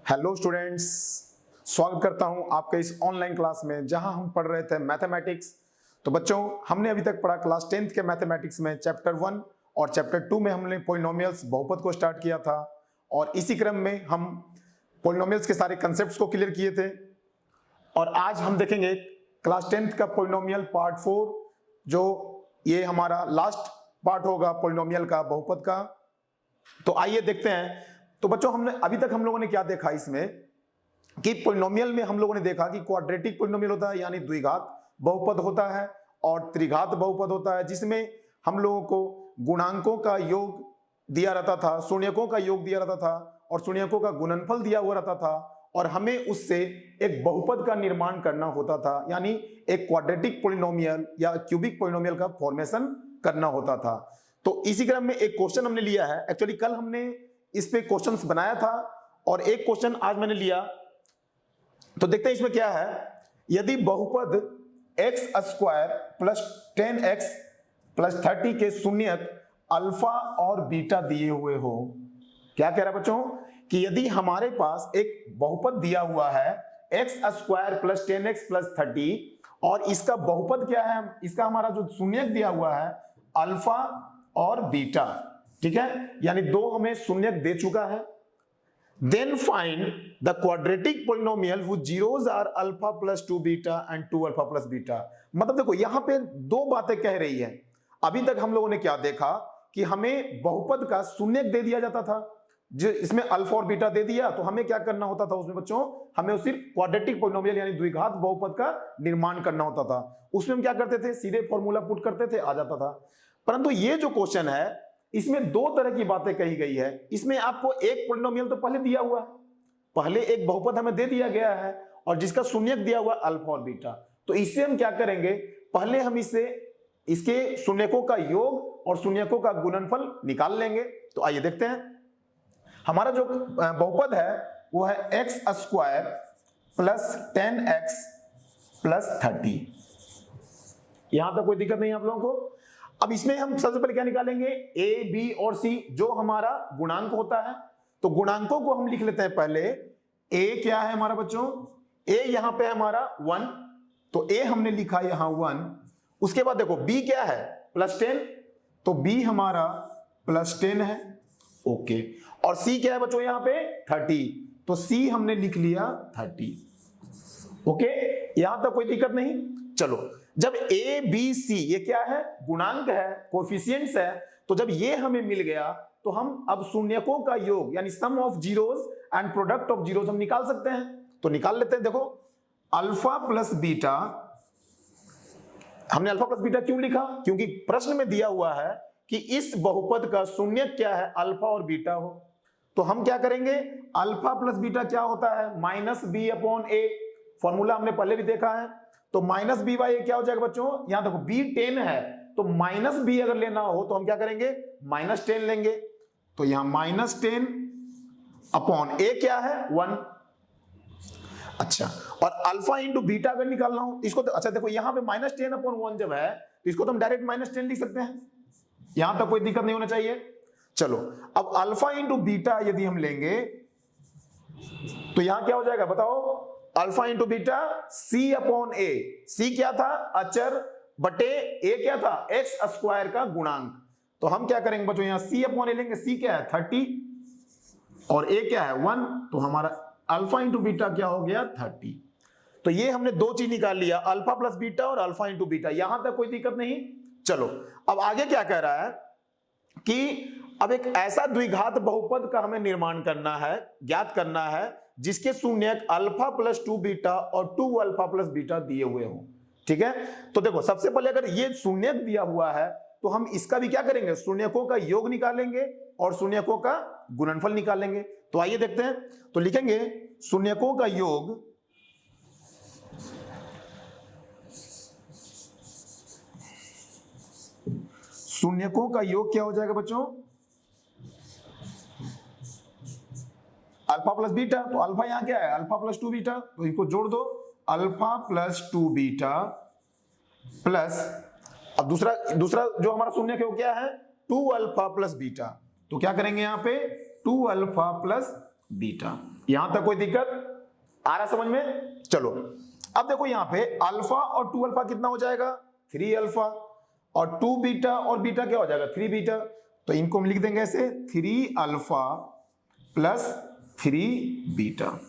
Hello students, स्वागत करता हूं आपके इस ऑनलाइन क्लास में जहां हम पढ़ रहे थे मैथमेटिक्स। तो बच्चों, हमने अभी तक पढ़ा क्लास 10th के मैथमेटिक्स में चैप्टर 1 और चैप्टर 2 में हमने पॉलिनोमियल्स बहुपद को स्टार्ट किया था और इसी क्रम में हम पॉलिनोमियल्स के सारे कंसेप्ट्स को क्लियर किए थे। और आज हम देखेंगे क्लास 10th का पॉलिनोमियल पार्ट 4, जो ये हमारा लास्ट पार्ट होगा पॉलिनोमियल का, बहुपद का। तो आइए देखते हैं। तो बच्चों, हमने अभी तक हम लोगों ने क्या देखा इसमें कि पॉलिनोमियल में हम लोगों ने देखा कि क्वाड्रेटिक पॉलिनोमियल होता है, यानी द्विघात बहुपद होता है, और त्रिघात बहुपद होता है जिसमें हम लोगों को गुणांकों का योग दिया रहता था, शून्यकों का योग दिया रहता था और शून्यकों का गुणनफल दिया हुआ रहता था, और हमें उससे एक बहुपद का निर्माण करना होता था, यानी एक क्वाड्रेटिक पॉलिनोमियल या क्यूबिक पॉलिनोमियल का फॉर्मेशन करना होता था। तो इसी क्रम में एक क्वेश्चन हमने लिया है। एक्चुअली कल हमने इस पे क्वेश्चंस बनाया था और एक क्वेश्चन आज मैंने लिया। तो देखते हैं इसमें क्या है। यदि बहुपद x square plus 10x plus 30 के शून्यक अल्फा और बीटा दिए हुए हो। क्या कह रहा है बच्चों कि यदि हमारे पास एक बहुपद दिया हुआ है x square plus 10x plus 30 और इसका बहुपद क्या है, इसका हमारा जो शून्यक दिया हुआ है अल्फा और बीटा, ठीक है, यानी दो हमें शून्यक दे चुका है। Then find the quadratic polynomial which zeros are alpha plus 2 beta and 2 alpha plus beta. मतलब देखो यहां पे दो बातें कह रही है। अभी तक हम लोगों ने क्या देखा कि हमें बहुपद का शून्यक दे दिया जाता था, जो इसमें अल्फा और बीटा दे दिया, तो हमें क्या करना होता था उसमें बच्चों, हमें सिर्फ क्वाड्रेटिक पॉलिनोमियल यानी द्विघात बहुपद का निर्माण करना होता था। उसमें हम क्या करते थे, सीधे फॉर्मूला पुट करते थे, आ जाता था। परंतु ये जो क्वेश्चन है इसमें दो तरह की बातें कही गई है। इसमें आपको एक पॉलिनोमियल तो पहले दिया हुआ है, पहले एक बहुपद हमें दे दिया गया है और जिसका शून्यक दिया हुआ अल्फा और बीटा। तो इससे हम क्या करेंगे, पहले हम इससे इसके शून्यकों का योग और शून्यकों का गुणनफल निकाल लेंगे। तो आइए देखते हैं। हमारा जो बहुपद है वो है x square plus 10x plus 30। यहां तक कोई दिक्कत नहीं है आप लोगों को। अब इसमें हम सबसे पहले क्या निकालेंगे, ए बी और सी, जो हमारा गुणांक होता है। तो गुणांकों को हम लिख लेते हैं पहले। ए क्या है हमारा बच्चों, ए यहां पे हमारा 1, तो ए हमने लिखा यहां 1। उसके बाद देखो बी क्या है, प्लस 10, तो बी हमारा प्लस 10 है, ओके। और सी क्या है बच्चों यहां पे 30, तो सी हमने लिख लिया 30, ओके। यहां तक कोई दिक्कत नहीं। चलो, जब ए बी सी ये क्या है, गुणांक है, कोएफिशिएंट्स है, तो जब ये हमें मिल गया तो हम अब शून्यकों का योग यानी sum of zeros and product of zeros हम निकाल सकते हैं। तो निकाल लेते हैं। देखो अल्फा प्लस बीटा, हमने अल्फा प्लस बीटा क्यों लिखा, क्योंकि प्रश्न में दिया हुआ है कि इस बहुपद का शून्यक क्या है, अल्फा और बीटा हो। तो हम क्या करेंगे, अल्फा प्लस बीटा क्या होता है, माइनस बी अपॉन ए। फॉर्मूला हमने पहले भी देखा है। तो माइनस बी बाई ए क्या हो जाएगा बच्चों, यहां देखो बी 10 है, तो माइनस बी अगर लेना हो तो हम क्या करेंगे, माइनस 10 लेंगे। तो यहां माइनस 10 अपॉन ए क्या है 1। अच्छा, और अल्फा इंटू बीटा अगर निकालना हो इसको तो, अच्छा देखो यहां पे माइनस 10 अपॉन 1 जब है तो इसको तो हम डायरेक्ट माइनस 10 लिख सकते हैं, यहां तक कोई दिक्कत नहीं होना चाहिए। चलो, अब अल्फा इंटू बीटा यदि हम लेंगे तो यहां क्या हो जाएगा बताओ, अल्फा इंटू बीटा सी अपॉन ए। सी क्या था, अचर, बटे ए क्या था, एक्स स्क्वायर का गुणांक। तो हम क्या करेंगे बच्चों, यहां सी अपॉन ए लेंगे। सी क्या है 30 और ए क्या है 1, तो हमारा अल्फा इंटू बीटा क्या हो गया 30। तो ये हमने दो चीज निकाल लिया, अल्फा प्लस बीटा और अल्फा इंटू बीटा। यहां तक कोई दिक्कत नहीं। चलो, अब आगे क्या कह रहा है कि अब एक ऐसा द्विघात बहुपद का हमें निर्माण करना है, ज्ञात करना है, जिसके शून्यक अल्फा प्लस 2 बीटा और 2 अल्फा प्लस बीटा दिए हुए हों, ठीक है। तो देखो सबसे पहले अगर ये शून्यक दिया हुआ है तो हम इसका भी क्या kरेंगे, शून्यकों का योग निकालेंगे और शून्यकों का गुणनफल निकालेंगे। तो आइए देखते हैं। तो लिखेंगे शून्यकों का योग, शून्यकों का योग क्या हो जाएगा बच्चों, अल्फा प्लस बीटा। तो अल्फा यहां क्या है, अल्फा प्लस 2 बीटा, तो इनको जोड़ दो, अल्फा प्लस 2 बीटा प्लस, अब दूसरा जो हमारा शून्यक है वो क्या है, 2 अल्फा प्लस बीटा। तो क्या करेंगे यहां पे 2 अल्फा प्लस बीटा। यहां तक कोई दिक्कत आ रहा समझ में? चलो अब देखो यहां पे अल्फा और 2 अल्फा कितना हो जाएगा? 3 अल्फा, और 2 बीटा और बीटा क्या हो जाएगा? 3 बीटा। तो इनको हम लिख देंगे ऐसे 3 अल्फा प्लस 3 बीटा।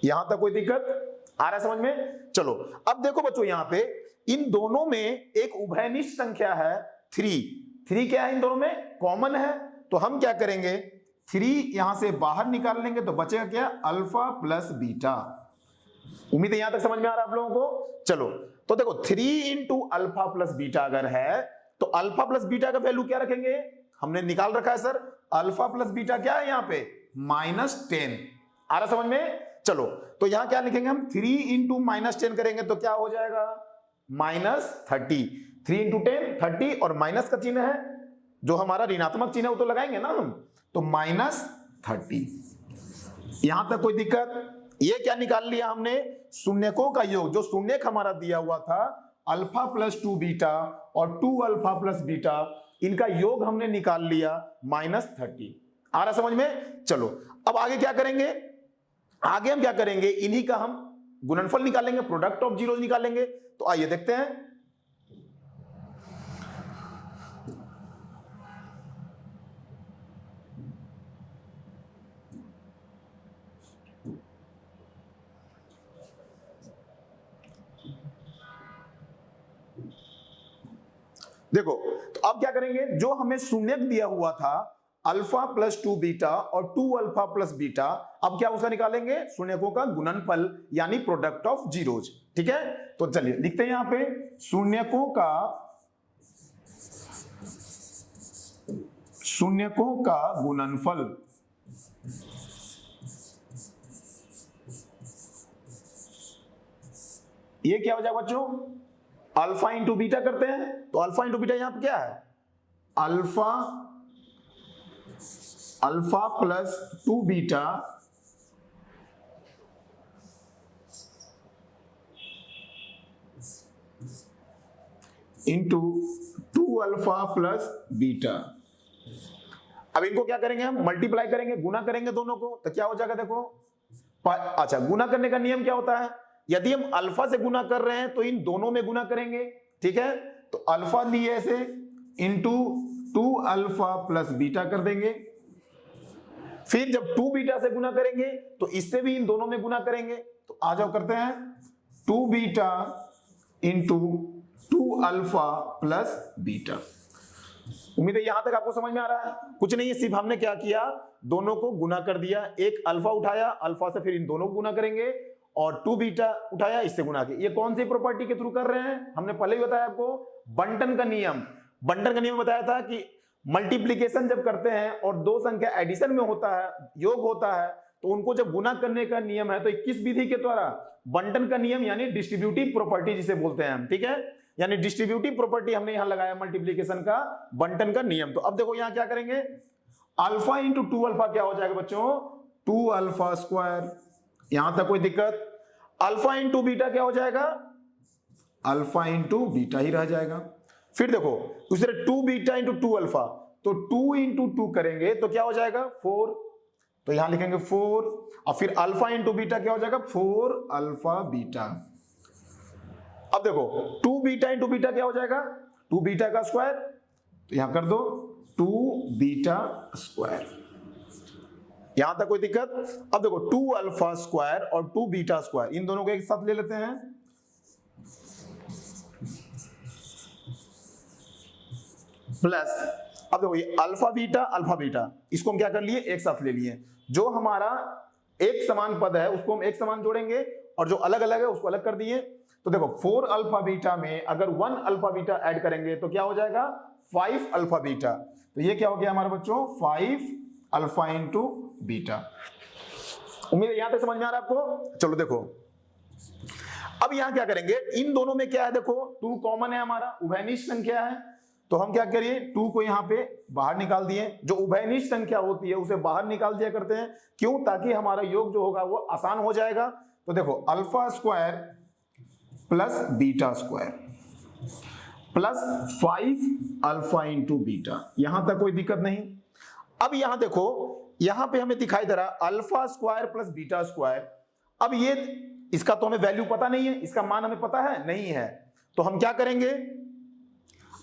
यहां तक कोई दिक्कत आ रहा समझ में? चलो अब देखो बच्चों यहां पे इन दोनों में एक उभयनिष्ठ संख्या है 3। 3 क्या है? इन दोनों में कॉमन है। तो हम क्या करेंगे? 3 यहां से बाहर निकाल लेंगे तो बचेगा क्या? Alpha plus beta. उम्मीद है यहां तक समझ में आ रहा है आप लोगों को? चलो तो देखो 3 इंटू अल्फा प्लस बीटा अगर है तो अल्फा प्लस बीटा का वैल्यू क्या रखेंगे? हमने निकाल रखा है सर अल्फा प्लस बीटा क्या है यहाँ पे? -10। आ रहा समझ में? चलो तो यहां क्या लिखेंगे हम? 3 इंटू -10 करेंगे तो क्या हो जाएगा? -30। 3 इंटू 10 30 और माइनस का चिन्ह है जो हमारा ऋणात्मक चिन्ह है वो तो लगाएंगे ना हम, तो -30। यहां तक कोई दिक्कत? ये क्या निकाल लिया हमने? शून्यकों का योग। जो शून्यक हमारा दिया हुआ था अल्फा प्लस 2 बीटा और 2 अल्फा प्लस बीटा, इनका योग हमने निकाल लिया -30। आ रहा समझ में? चलो अब आगे क्या करेंगे? आगे हम क्या करेंगे? इन्हीं का हम गुणनफल निकालेंगे, प्रोडक्ट ऑफ जीरोस निकालेंगे। तो आइए देखते हैं। देखो तो अब क्या करेंगे? जो हमें शून्यक दिया हुआ था अल्फा प्लस 2 बीटा और 2 अल्फा प्लस बीटा, अब क्या उसका निकालेंगे? शून्यकों का गुणनफल यानी प्रोडक्ट ऑफ जीरोज। ठीक है, तो चलिए लिखते हैं यहां पे शून्यकों का गुणनफल। ये क्या हो जाएगा बच्चों? अल्फा इंटू बीटा करते हैं तो अल्फा इंटू बीटा यहां पे क्या है? Alpha plus 2 beta into 2 alpha plus beta. अब इनको क्या करेंगे? हम मल्टीप्लाई करेंगे, गुना करेंगे दोनों को, तो क्या हो जाएगा? देखो अच्छा, गुना करने का नियम क्या होता है? यदि हम अल्फा से गुना कर रहे हैं तो इन दोनों में गुना करेंगे। ठीक है, तो अल्फा लिए ऐसे इंटू 2 अल्फा प्लस बीटा कर देंगे। फिर जब 2 बीटा से गुना करेंगे तो इससे भी इन दोनों में गुना करेंगे। तो आ जाओ करते हैं 2 beta into 2 alpha plus beta. उम्मीद है यहां तक आपको समझ में आ रहा है? कुछ नहीं है, सिर्फ हमने क्या किया? दोनों को गुना कर दिया। एक अल्फा उठाया, अल्फा से फिर इन दोनों को गुना करेंगे, और 2 बीटा उठाया, इससे गुना किया। ये कौन सी प्रॉपर्टी के थ्रू कर रहे हैं? हमने पहले ही बताया आपको, बंटन का नियम। बंटन का नियम बताया था कि मल्टीप्लीकेशन जब करते हैं और दो संख्या एडिशन में होता है, योग होता है, तो उनको जब गुना करने का नियम है तो किस विधि के द्वारा? बंटन का नियम यानी डिस्ट्रीब्यूटिव प्रॉपर्टी जिसे बोलते हैं हम। ठीक है, यानी डिस्ट्रीब्यूटिव प्रॉपर्टी हमने यहां लगाया मल्टीप्लीकेशन का, बंटन का नियम। तो अब देखो यहां क्या करेंगे? अल्फा इंटू 2 अल्फा क्या हो जाएगा बच्चों? 2 अल्फा स्क्वायर। यहां तक कोई दिक्कत? अल्फा इंटू बीटा क्या हो जाएगा? अल्फा इंटू बीटा ही रह जाएगा। फिर देखो दूसरे 2 बीटा इंटू 2 अल्फा, तो 2 इंटू 2 करेंगे तो क्या हो जाएगा? 4। तो यहां लिखेंगे 4, और फिर अल्फा इंटू बीटा क्या हो जाएगा? 4 अल्फा बीटा। अब देखो 2 बीटा इंटू बीटा क्या हो जाएगा? 2 बीटा का स्क्वायर, तो यहां कर दो 2 बीटा स्क्वायर। यहां तक कोई दिक्कत? अब देखो 2 अल्फा स्क्वायर और 2 बीटा स्क्वायर, इन दोनों को एक साथ ले लेते हैं। प्लस अब देखो ये अल्फा बीटा, इसको हम क्या कर लिए? एक साथ ले लिए। जो हमारा एक समान पद है उसको हम एक समान जोड़ेंगे, और जो अलग अलग है उसको अलग कर दिए। तो देखो 4 अल्फा बीटा में अगर 1 अल्फा बीटा ऐड करेंगे तो क्या हो जाएगा? 5 अल्फा बीटा। तो ये क्या हो गया हमारे बच्चों? 5 अल्फा इंटू बीटा। उम्मीद है यहां तक समझ में आ रहा है आपको? चलो देखो अब यहां क्या करेंगे? इन दोनों में क्या है? देखो 2 कॉमन है हमारा, उभयनिष्ठ संख्या है, तो हम क्या करिए? 2 को यहां पे बाहर निकाल दिए। जो उभयनिष्ठ संख्या होती है उसे बाहर निकाल दिया करते हैं। क्यों? ताकि हमारा योग जो होगा वो आसान हो जाएगा। तो देखो alpha square plus beta square plus 5 alpha into beta. यहां तक कोई दिक्कत नहीं। अब यहां देखो यहां पे हमें दिखाई दे रहा alpha square plus beta square. अब ये इसका तो हमें वैल्यू पता नहीं है, इसका मान हमें पता है नहीं है, तो हम क्या करेंगे,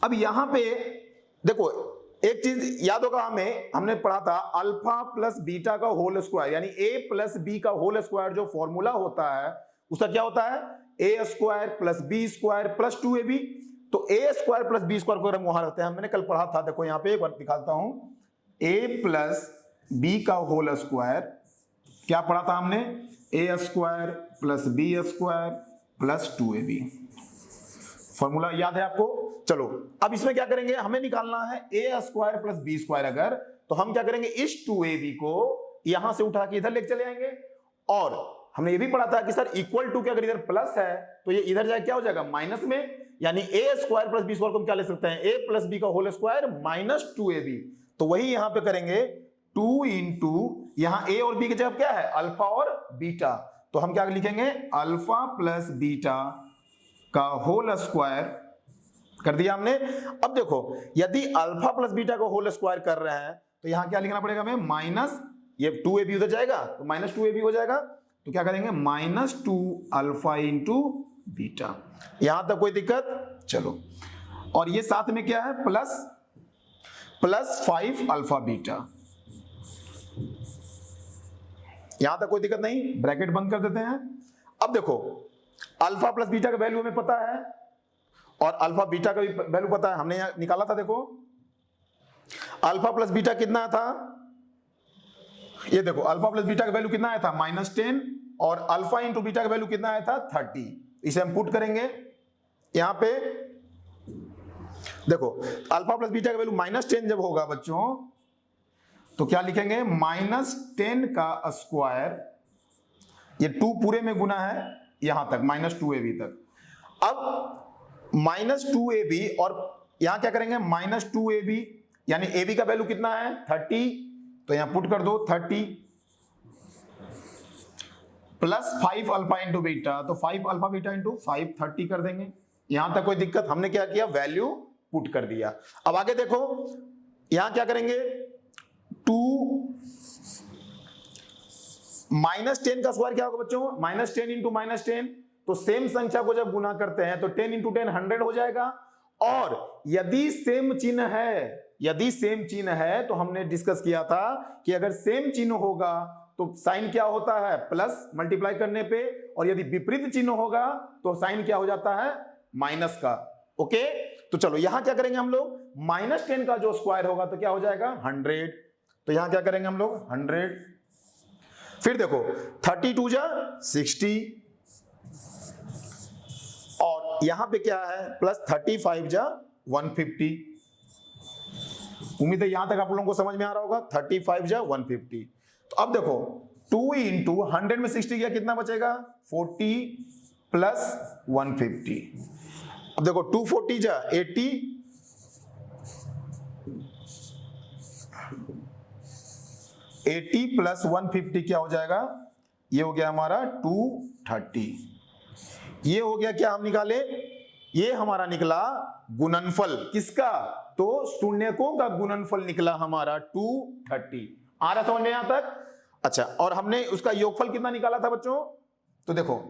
अब यहां पे देखो एक चीज याद होगा हमें, हमने पढ़ा था अल्फा प्लस बीटा का होल स्क्वायर यानी ए प्लस बी का होल स्क्वायर जो फॉर्मूला होता है उसका क्या होता है, A square plus B square plus 2ab। तो A square plus B square को अगर हम वहां रखते हैं, मैंने कल पढ़ा था, देखो यहां पे एक बार दिखाता हूं, ए प्लस बी का होल स्क्वायर, क्या पढ़ा था हमने, A square plus B square plus 2ab। Formula याद है आपको। चलो अब इसमें क्या करेंगे, हमें निकालना है A square plus B square, अगर तो हम क्या करेंगे, इस 2ab को यहां से उठा के इधर लेके चले आएंगे। और हमने ये भी पढ़ा था कि सर इक्वल टू के अगर इधर प्लस है तो ये इधर जाए क्या हो जाएगा, माइनस में, यानी ए स्क्वायर प्लस बी स्क्वायर को हम क्या ले सकते हैं, ए प्लस बी का होल स्क्वायर माइनस 2ab। तो वही यहां पे करेंगे 2 इंटू, यहां ए और बी की जगह क्या है, अल्फा और बीटा, तो हम क्या लिखेंगे, अल्फा प्लस बीटा का होल स्क्वायर कर दिया हमने। अब देखो यदि अल्फा प्लस बीटा को होल स्क्वायर कर रहे हैं तो यहां क्या लिखना पड़ेगा हमें, माइनस, ये 2ab उधर जाएगा तो माइनस 2ab हो जाएगा, तो क्या करेंगे माइनस 2 अल्फा इंटू बीटा। यहां तक कोई दिक्कत, चलो, और ये साथ में क्या है, प्लस 5 अल्फा बीटा, यहां तक कोई दिक्कत नहीं, ब्रैकेट बंद कर देते हैं। अब देखो अल्फा प्लस बीटा का वैल्यू हमें पता है और अल्फा बीटा का भी वैल्यू पता है, हमने यहां निकाला था, देखो अल्फा प्लस बीटा कितना था, ये देखो अल्फा प्लस बीटा का वैल्यू कितना आया था, -10, और अल्फा इंटू बीटा का वैल्यू कितना आया था, 30। इसे हम पुट करेंगे यहां पे, देखो अल्फा प्लस बीटा का वैल्यू -10 जब होगा बच्चों तो क्या लिखेंगे, -10 का स्क्वायर, ये 2 पूरे में गुना है यहां तक -2ab तक। अब -2ab और यहां क्या करेंगे, -2ab यानी ab का वैल्यू कितना है, 30, तो यहां पुट कर दो 30 प्लस 5 अल्फा इंटू बीटा, तो 5 अल्फा बीटा इंटू 5 30 कर देंगे। यहां तक कोई दिक्कत, हमने क्या किया, वैल्यू पुट कर दिया। अब आगे देखो यहां क्या करेंगे, 2 -10 का स्क्वायर क्या होगा बच्चों, -10 इंटू -10, तो सेम संख्या को जब गुना करते हैं तो 10 इंटू 10 100 हो जाएगा। और यदि सेम चिन्ह है तो हमने डिस्कस किया था कि अगर सेम चिन्ह होगा तो साइन क्या होता है, प्लस मल्टीप्लाई करने पे, और यदि विपरीत चिन्ह होगा तो साइन क्या हो जाता है, माइनस का। ओके, तो चलो यहां क्या करेंगे हम लोग, -10 का जो स्क्वायर होगा तो क्या हो जाएगा, 100, तो यहां क्या करेंगे हम लोग 100। फिर देखो 32 जा 60, और यहां पे क्या है, प्लस 35 जा 150। उम्मीद है यहां तक आप लोगों को समझ में आ रहा होगा, 35 जा 150। तो अब देखो 2 इंटू 100 में 60 गया, कितना बचेगा, 40 प्लस 150। अब देखो 240 जा 80, 80 प्लस 150 क्या हो जाएगा, ये हो गया हमारा 230। ये हो गया क्या हम निकाले, ये हमारा निकला गुणनफल, किसका, तो शून्यकों का गुणनफल निकला हमारा 230। आ रहा समझ में यहां तक। अच्छा, और हमने उसका योगफल कितना निकाला था बच्चों, तो देखो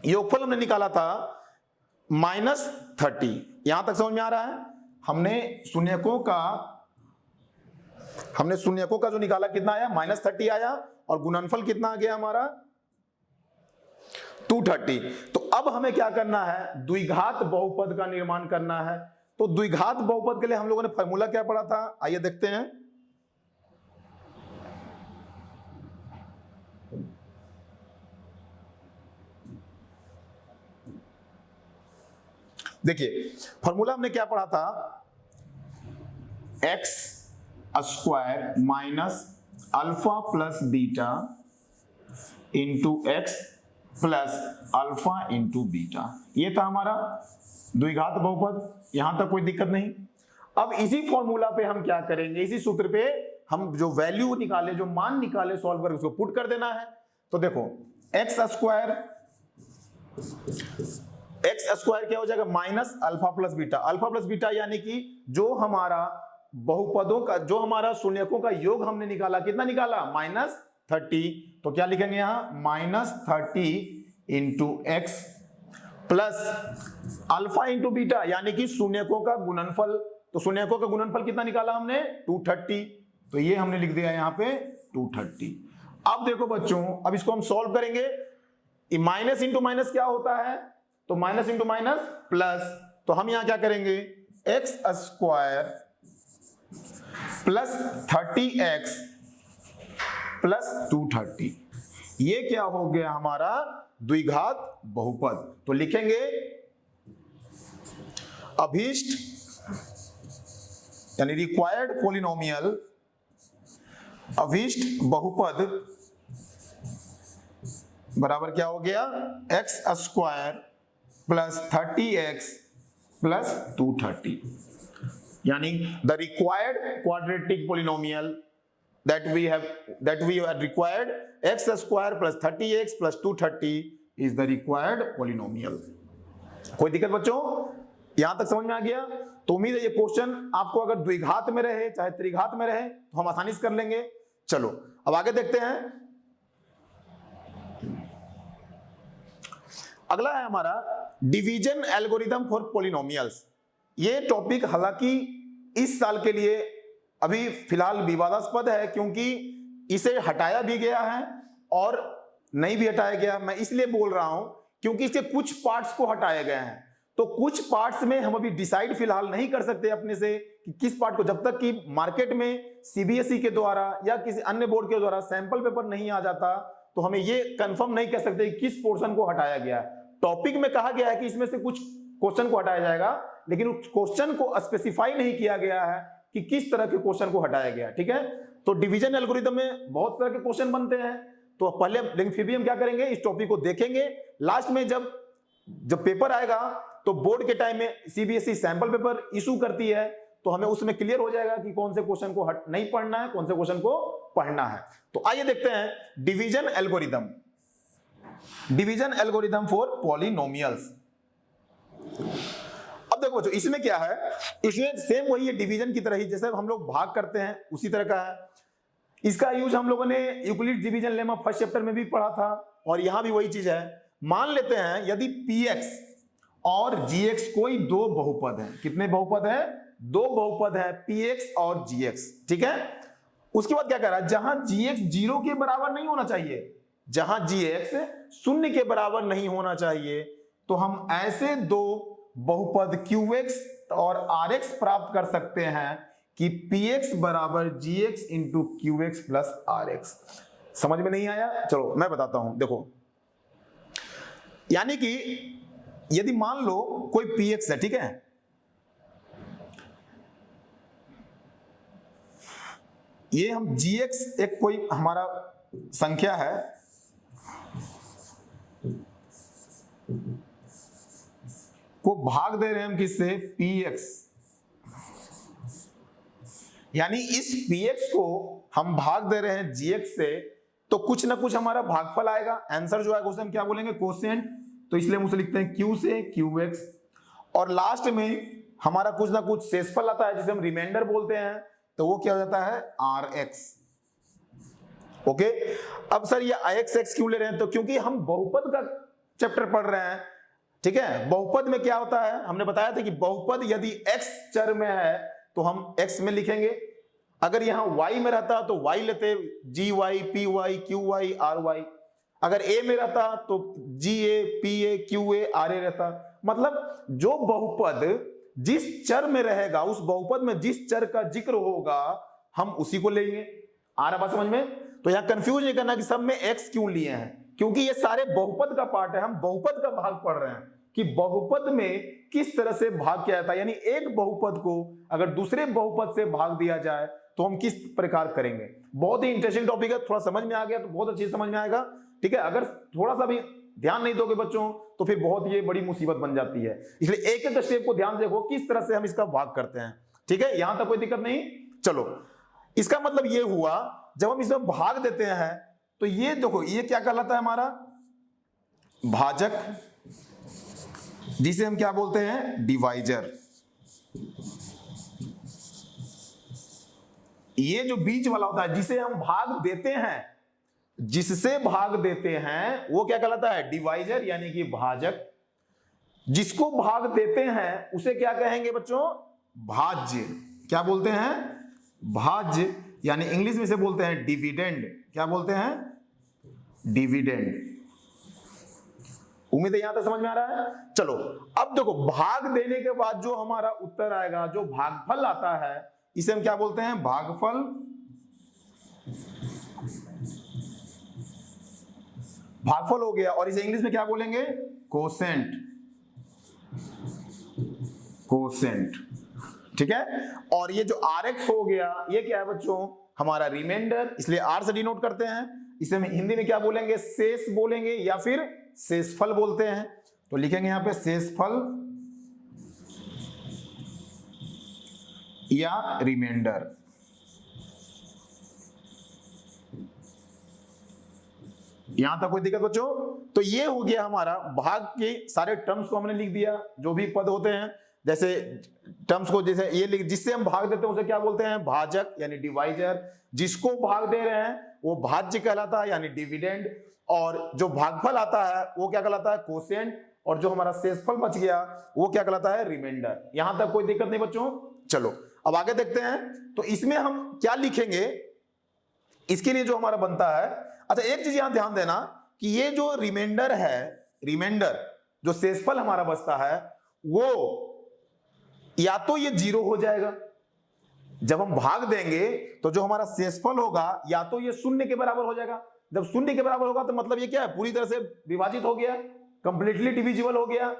योगफल हमने निकाला था -30। यहां तक समझ में आ रहा है। हमने शून्यकों का जो निकाला कितना आया, -30 आया, और गुणनफल कितना आ गया हमारा 230। तो अब हमें क्या करना है, द्विघात बहुपद का निर्माण करना है। तो द्विघात बहुपद के लिए हम लोगों ने फॉर्मूला क्या पढ़ा था, आइए देखते हैं। देखिए फॉर्मूला हमने क्या पढ़ा था, x square minus alpha plus beta into x plus alpha into beta, ये था हमारा द्विघात बहुपद। यहां तक कोई दिक्कत नहीं। अब इसी फॉर्मूला पे हम क्या करेंगे, इसी सूत्र पे हम जो वैल्यू निकाले, जो मान निकाले सॉल्व करके उसको पुट कर देना है। तो देखो एक्स स्क्वायर क्या हो जाएगा, minus alpha plus beta. Alpha plus beta यानी कि जो हमारा बहुपदों का, जो हमारा शून्यकों का योग हमने निकाला, कितना निकाला, -30। तो क्या लिखेंगे यहां, -30 into x plus alpha into beta, यानी कि शून्यकों का गुणनफल। तो शून्यकों का गुणनफल कितना निकाला हमने, 230। तो ये हमने लिख दिया यहां पे 230। अब देखो बच्चों, अब इसको हम सॉल्व करेंगे। माइनस इंटू माइनस क्या होता है, तो माइनस इंटू माइनस प्लस। तो हम यहां क्या करेंगे, x square plus 30x plus 230, ये क्या हो गया हमारा, द्विघात बहुपद। तो लिखेंगे अभीष्ट यानी रिक्वायर्ड पॉलिनोमियल, अभीष्ट बहुपद बराबर क्या हो गया, x square plus 30x plus 230, यानी the required quadratic polynomial that we have required, x square plus 30x plus 230 is the required polynomial। कोई दिक्कत बच्चों, यहां तक समझ में आ गया? तो उम्मीद है ये क्वेश्चन आपको अगर द्विघात में रहे चाहे त्रिघात में रहे तो हम आसानी से कर लेंगे। चलो अब आगे देखते हैं। अगला है हमारा डिवीजन एल्गोरिथम फॉर पॉलिनोमियल्स। ये टॉपिक हालांकि इस साल के लिए अभी फिलहाल विवादास्पद है, क्योंकि इसे हटाया भी गया है और नहीं भी हटाया गया। मैं इसलिए बोल रहा हूं क्योंकि इसके कुछ पार्ट्स को हटाया गया है, तो कुछ पार्ट्स में हम अभी डिसाइड फिलहाल नहीं कर सकते अपने से कि किस पार्ट को, जब तक कि मार्केट में सीबीएसई के द्वारा या किसी अन्य बोर्ड के द्वारा सैंपल पेपर नहीं आ जाता, तो हमें ये कंफर्म नहीं कर सकते कि किस पोर्शन को हटाया गया है। टॉपिक में कहा गया है कि इसमें से कुछ क्वेश्चन को हटाया जाएगा, लेकिन उस क्वेश्चन को स्पेसिफाई नहीं किया गया है कि किस तरह के क्वेश्चन को हटाया गया। ठीक है, तो डिवीजन एल्गोरिथम में बहुत तरह के क्वेश्चन बनते हैं, तो पहले, लेकिन फिर भी हम क्या करेंगे, इस टॉपिक को देखेंगे। लास्ट में जब पेपर आएगा तो बोर्ड के टाइम में सीबीएसई सैंपल पेपर इशू करती है, तो हमें उसमें क्लियर हो जाएगा कि कौन से क्वेश्चन को नहीं पढ़ना है, कौन से क्वेश्चन को पढ़ना है। तो आइए देखते हैं division algorithm, division algorithm for polynomials. अब देखो बच्चों, इसमें क्या है, इसमें सेम वही है डिवीजन की तरह ही, जैसे हम लोग भाग करते हैं उसी तरह का है। इसका यूज हम लोगों ने Euclid division lemma first chapter में भी पढ़ा था, और यहां भी वही चीज है। मान लेते हैं यदि px और gx कोई दो बहुपद हैं। कितने बहुपद हैं, दो बहुपद है px और gx। ठीक है, उसके बाद क्या कह रहा है, जहां gx 0 के बराबर नहीं होना चाहिए, जहां gx 0 के बराबर नहीं होना चाहिए, तो हम ऐसे दो बहुपद qx और rx प्राप्त कर सकते हैं कि px बराबर gx into qx plus rx। समझ में नहीं आया? चलो मैं बताता हूं, देखो, यानी कि यदि मान लो कोई px है, ठीक है, ये हम gx एक कोई हमारा संख्या है, को भाग दे रहे हैं हम किससे, px, यानी इस px को हम भाग दे रहे हैं gx से, तो कुछ ना कुछ हमारा भागफल आएगा। आंसर जो आएगा उसे हम क्या बोलेंगे, कोसेंट। तो इसलिए हम उसे लिखते हैं q से qx, और लास्ट में हमारा कुछ ना कुछ शेषफल आता है जिसे हम रिमाइंडर बोलते हैं, तो वो क्या हो जाता है, rx। ओके, अब सर ये ix क्यों ले रहे हैं, तो क्योंकि हम बहुपद का चैप्टर पढ़ रहे हैं। ठीक है, बहुपद में क्या होता है, हमने बताया था कि बहुपद यदि x चर में है तो हम x में लिखेंगे, अगर यहां y में रहता तो y लेते, gy, py, qy, ry, अगर a में रहता तो ga, pa, qa, ra रहता। मतलब जो बहुपद जिस चर में रहेगा, उस बहुपद में जिस चर का जिक्र होगा, हम उसी को लेंगे। आ रहा बात समझ में? तो यहां कंफ्यूज नहीं करना कि सब में x क्यों लिए हैं, क्योंकि ये सारे बहुपद का पार्ट है। हम बहुपद का भाग पढ़ रहे हैं कि बहुपद में किस तरह से भाग किया जाता है, यानी एक बहुपद को अगर दूसरे बहुपद से भाग दिया जाए तो हम किस प्रकार करेंगे। बहुत ही इंटरेस्टिंग टॉपिक है, थोड़ा समझ में आ गया तो बहुत अच्छी समझ में आएगा। ठीक है, अगर थोड़ा सा भी ध्यान नहीं दोगे बच्चों तो फिर बहुत ये बड़ी मुसीबत बन जाती है। इसलिए एक एक स्टेप को ध्यान से देखो किस तरह से हम इसका भाग करते हैं। ठीक है, यहां तक कोई दिक्कत नहीं। चलो, इसका मतलब ये हुआ जब हम इसमें भाग देते हैं तो ये देखो, ये क्या कहलाता है, हमारा भाजक, जिसे हम क्या बोलते हैं, डिवाइजर। ये जो बीच वाला होता है जिसे हम भाग देते हैं, जिससे भाग देते हैं वो क्या कहलाता है? डिवाइजर यानी कि भाजक। जिसको भाग देते हैं उसे क्या कहेंगे बच्चों? भाज्य। क्या बोलते हैं? भाज्य, यानी इंग्लिश में से बोलते हैं डिविडेंड। क्या बोलते हैं? डिविडेंड। उम्मीद है यहां तक समझ में आ रहा है। चलो अब देखो, भाग देने के बाद जो हमारा उत्तर आएगा, जो भागफल आता है, इसे हम क्या बोलते हैं? भागफल। भागफल हो गया, और इसे इंग्लिश में क्या बोलेंगे? कोसेंट। कोसेंट, ठीक है। और ये जो RX हो गया, ये क्या है बच्चों? हमारा रिमाइंडर, इसलिए R से डिनोट करते हैं। इसे हम हिंदी में क्या बोलेंगे? शेष बोलेंगे, या फिर शेषफल बोलते हैं। तो लिखेंगे यहां पे शेषफल या रिमाइंडर। यहां तक कोई दिक्कत बच्चों? तो ये हो गया हमारा भाग के सारे टर्म्स को हमने लिख दिया, जो भी पद होते हैं। जैसे टर्म्स को जैसे ये लिख, जिससे हम भाग देते हैं उसे क्या बोलते हैं? भाजक यानी डिवाइजर। जिसको भाग दे रहे हैं वो भाज्य कहलाता है, यानी डिविडेंड। और जो भागफल आता है वो क्या कहलाता है? कोसेंट। और जो हमारा शेषफल बच गया वो क्या कहलाता है? रिमाइंडर। यहां तक कोई दिक्कत नहीं बच्चों? चलो अब आगे देखते हैं। तो इसमें हम क्या लिखेंगे, इसके लिए जो हमारा बनता है। अच्छा, एक चीज यहां ध्यान देना कि ये जो रिमाइंडर है, रिमाइंडर जो शेषफल हमारा बचता है, वो या तो ये 0 हो जाएगा, जब हम भाग देंगे तो जो हमारा शेषफल होगा या तो ये 0 के बराबर हो जाएगा। जब 0 के बराबर होगा तो मतलब ये क्या है? पूरी तरह से विभाजित हो गया, कंप्लीटली डिविजिबल हो गया।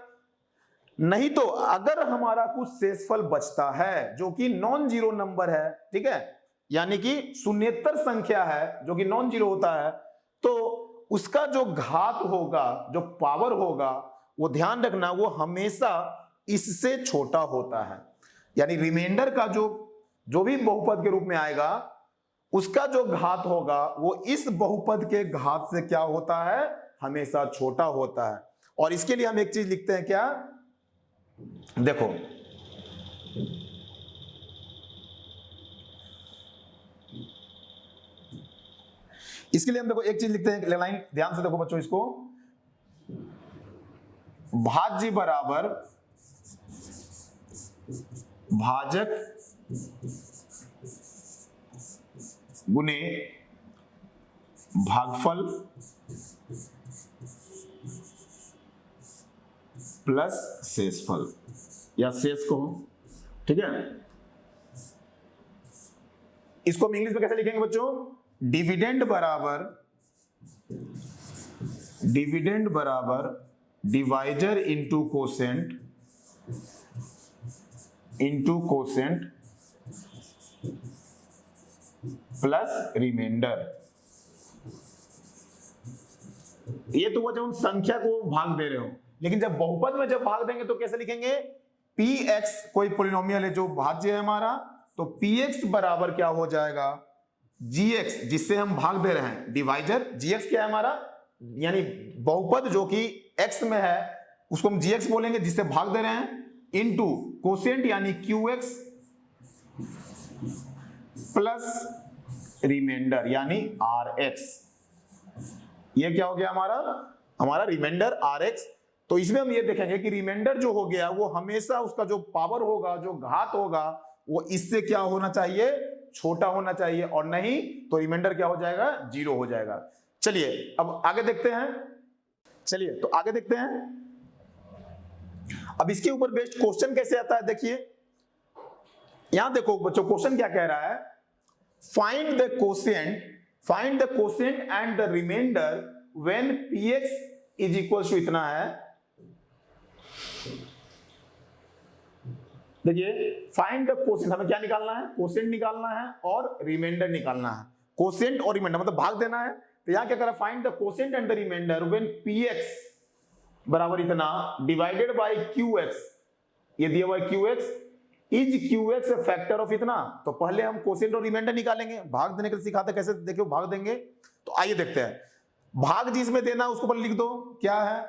नहीं तो अगर हमारा कुछ शेषफल बचता है जो कि नॉन जीरो नंबर है, ठीक है, यानी कि शून्येतर संख्या है जो कि नॉन जीरो होता है, तो उसका जो घात होगा, जो पावर होगा, वो ध्यान रखना वो हमेशा इससे छोटा होता है। यानी रिमाइंडर का जो भी बहुपद के रूप में आएगा, उसका जो घात होगा वो इस बहुपद के घात से क्या होता है? हमेशा छोटा होता है। और इसके लिए हम एक चीज लिखते हैं, क्या? देखो, इसके लिए हम देखो एक चीज लिखते हैं, लाइन ध्यान से देखो बच्चों इसको। भाज्य बराबर भाजक गुने भागफल प्लस शेषफल, या शेष को, ठीक है। इसको हम इंग्लिश में कैसे लिखेंगे बच्चों? डिविडेंड बराबर divisor into quotient plus remainder. ये तो वो जब हम संख्या को भाग दे रहे हो, लेकिन जब बहुपद में जब भाग देंगे तो कैसे लिखेंगे? px कोई पोलिनोमियल है जो भाज्य है हमारा, तो px बराबर क्या हो जाएगा? gx, जिससे हम भाग दे रहे हैं, डिवाइजर। gx क्या है हमारा? यानी बहुपद जो कि x में है उसको हम gx बोलेंगे, जिससे भाग दे रहे हैं, इनटू कोसेंट यानी qx प्लस रिमाइंडर यानी rx। ये क्या हो गया हमारा रिमाइंडर rx। तो इसमें हम ये देखेंगे कि रिमाइंडर जो हो गया वो हमेशा उसका जो पावर होगा, जो घात होगा, वो इससे क्या होना चाहिए? छोटा होना चाहिए, और नहीं तो रिमाइंडर क्या हो जाएगा? 0 हो जाएगा। चलिए अब आगे देखते हैं। चलिए तो आगे देखते हैं। अब इसके ऊपर बेस्ड क्वेश्चन कैसे आता है, देखिए यहां देखो बच्चों, क्वेश्चन क्या कह रहा है? Find the quotient and the remainder when px is equal to इतना है। देखिए, फाइंड द कोसेंट, हमें क्या निकालना है? कोसेंट निकालना है और रिमाइंडर निकालना है। कोसेंट और रिमाइंडर मतलब भाग देना है। तो यहां क्या कर रहा है? Find the quotient and the remainder when px बराबर इतना डिवाइडेड बाय qx, ये दिया हुआ है qx, is qx A factor of इतना। तो पहले हम कोसेंट और रिमाइंडर निकालेंगे, भाग देने के लिए सिखाते कैसे, देखियो भाग देंगे। तो आइए देखते हैं। भाग जिसमें देना उसको पहले लिख दो, क्या है?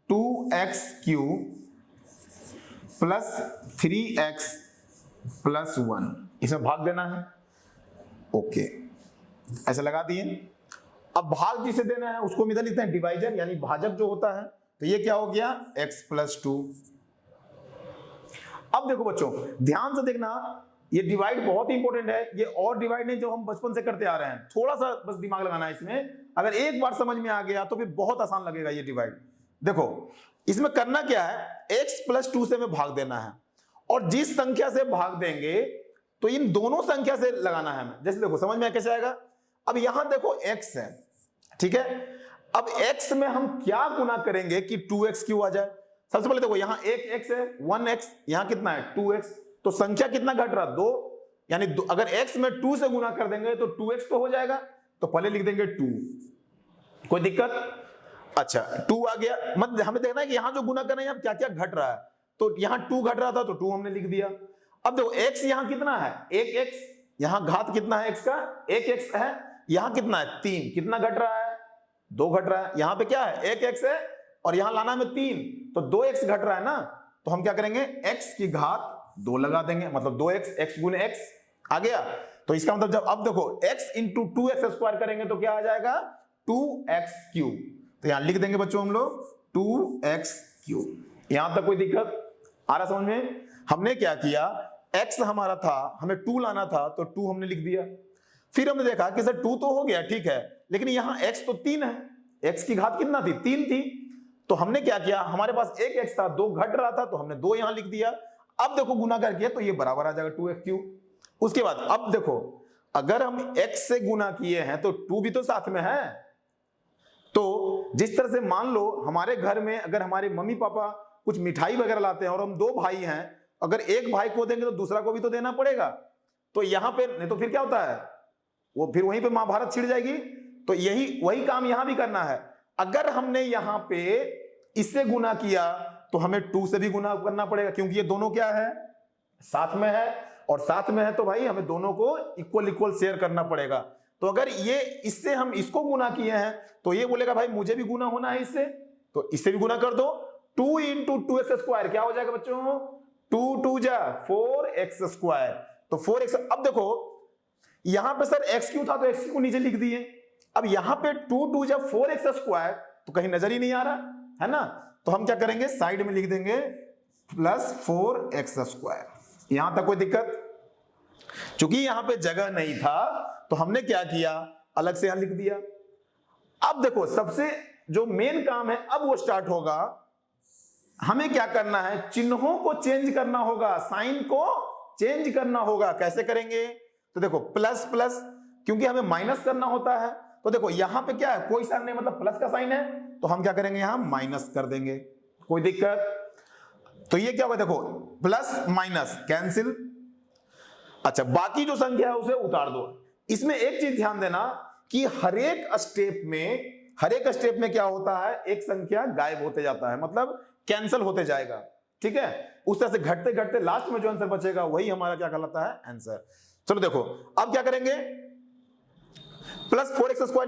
2x³ प्लस 3x प्लस 1, इसमें भाग देना है। ओके, ऐसे लगा दिए। अब भाग जिसे देना है उसको हम इधर लिखते हैं डिवाइजर, यानी भाजक जो होता है। तो ये क्या हो गया x+2। अब देखो बच्चों ध्यान से देखना, ये डिवाइड बहुत ही इंपॉर्टेंट है। ये और डिवाइड नहीं जो हम बचपन से करते आ रहे हैं, थोड़ा सा बस दिमाग लगाना है इसमें। अगर एक बार समझ में आ गया तो फिर बहुत आसान लगेगा ये डिवाइड। देखो इसमें करना क्या है, x+2 से हमें भाग देना है, और जिस संख्या से भाग देंगे तो इन दोनों संख्या से लगाना है हमें। जैसे देखो समझ में कैसे आएगा, अब यहां देखो x है, ठीक है। अब x में हम क्या गुना करेंगे कि 2x³ आ जाए। सबसे पहले देखो यहां एक x है 1x, यहां कितना है 2x, तो संख्या कितना घट रहा 2, यानी अगर x में 2 से गुना कर देंगे तो 2x तो हो जाएगा, तो पहले लिख देंगे 2। कोई दिक्कत? अच्छा 2 आ गया, मतलब हमें देखना है कि यहां जो गुना करना है क्या क्या घट रहा है। तो यहां 2 घट रहा था तो 2 हमने लिख दिया। अब देखो x यहां कितना है 1x, यहां घात कितना है x का 1x है, यहां कितना है 3, कितना घट रहा है 2 घट रहा है। यहां पे क्या है 1x है और यहां लाना में 3, तो 2x घट रहा है ना, तो हम क्या करेंगे x की घात 2 लगा देंगे, मतलब 2x, x गुने x आ गया। तो इसका मतलब जब अब देखो x इंटू 2x² करेंगे तो क्या आ जाएगा 2x³। तो यहां लिख देंगे बच्चों हम लोग 2x³। यहां तक कोई दिक्कत आ रहा समझ में? हमने क्या किया, x हमारा था, हमें 2 लाना था तो 2 हमने लिख दिया। फिर हमने देखा कि सर 2 तो हो गया ठीक है, लेकिन यहां x तो 3 है, x की घात कितना थी 3 थी, तो हमने क्या किया, हमारे पास 1x था 2 घट रहा था तो हमने 2 यहां लिख दिया। अब देखो गुना करके तो ये बराबर आ जाएगा 2x³। उसके बाद अब देखो अगर हम x से गुना किए हैं तो 2 भी तो साथ में है। तो जिस तरह से मान लो हमारे घर में अगर हमारे मम्मी पापा कुछ मिठाई वगैरह लाते हैं और हम 2 भाई हैं, अगर एक भाई को देंगे तो दूसरा को भी तो देना पड़ेगा। तो यहां पे नहीं तो फिर क्या होता है, वो फिर वहीं पे महाभारत छिड़ जाएगी। तो यही वही काम यहां भी करना है। अगर हमने यहां पे इससे गुना किया तो हमें 2 से भी गुना करना पड़ेगा, क्योंकि ये दोनों क्या है साथ में है, और साथ में है तो भाई हमें दोनों को इक्वल इक्वल शेयर करना पड़ेगा। तो अगर ये इससे हम इसको गुना किए हैं तो ये बोलेगा भाई मुझे भी गुना होना है इससे, तो इससे भी गुना कर दो। 2 इंटू 2x² क्या हो जाएगा बच्चों 2 2 जा 4x², तो 4x। अब देखो यहां पे सर x³ था तो x को नीचे लिख दिए। अब यहां पे 2 2 जा 4x² तो कहीं नजर ही नहीं आ रहा है ना, तो हम क्या करेंगे साइड में लिख देंगे +4x²। यहां तक कोई दिक्कत? चूंकि यहां पे जगह नहीं था तो हमने क्या किया अलग से यहां लिख दिया। अब देखो सबसे जो मेन काम है अब वो स्टार्ट होगा। हमें क्या करना है, चिन्हों को चेंज करना होगा, साइन को चेंज करना होगा। कैसे करेंगे, तो देखो प्लस प्लस, क्योंकि हमें माइनस करना होता है, तो देखो यहां पे क्या है कोई साइन नहीं, मतलब प्लस का साइन है, तो हम क्या करेंगे यहां माइनस कर देंगे। कोई दिक्कत? तो ये क्या होगा देखो प्लस माइनस कैंसिल। अच्छा बाकी जो संख्या है उसे उतार दो। इसमें एक चीज ध्यान देना कि हर एक स्टेप में क्या होता है एक संख्या गायब होते जाता है, मतलब कैंसिल होते जाएगा, ठीक है। उस तरह से घटते घटते लास्ट में जो आंसर बचेगा वही हमारा क्या कहलाता है आंसर। चलो देखो अब क्या करेंगे, +4x²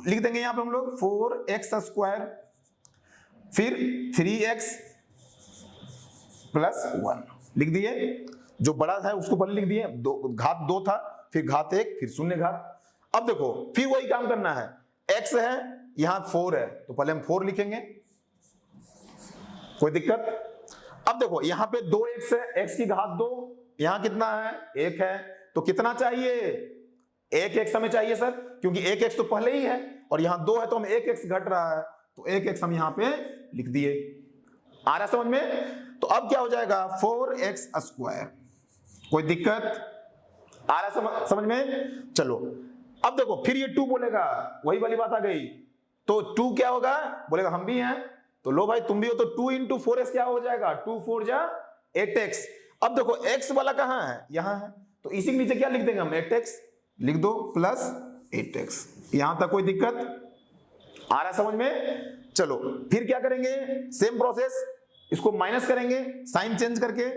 लिख देंगे यहां पे हम लोग 4x², फिर 3x + 1 लिख दिए। जो बड़ा था उसको पहले लिख दिए, घात 2 था, फिर घात 1, फिर शून्य घात। अब देखो फिर वही काम करना है, x है यहां 4 है तो पहले हम 4 लिखेंगे। कोई दिक्कत? अब देखो यहां पे 2x है, x की घात 2, यहां कितना है 1 है, तो कितना चाहिए 1x हमें चाहिए सर, क्योंकि 1x तो पहले ही है और यहां 2 है तो हम 1x घट रहा है, तो 1x हम यहां पे लिख दिए। आ रहा समझ में? तो अब क्या हो जाएगा 4x²। कोई दिक्कत? आ रहा समझ में? चलो अब देखो फिर ये 2 बोलेगा, वही वाली बात आ गई। तो 2 क्या होगा, बोलेगा हम भी हैं, तो लो भाई तुम भी हो, तो 2 इंटू 4x क्या हो जाएगा 2 4 जा 8x। अब देखो x वाला कहां है, यहां है, तो इसी के नीचे क्या लिख देंगे हम 8x लिख दो +8x। यहां तक कोई दिक्कत? आ रहा समझ में? चलो फिर क्या करेंगे, सेम प्रोसेस, इसको माइनस करेंगे साइन चेंज करके।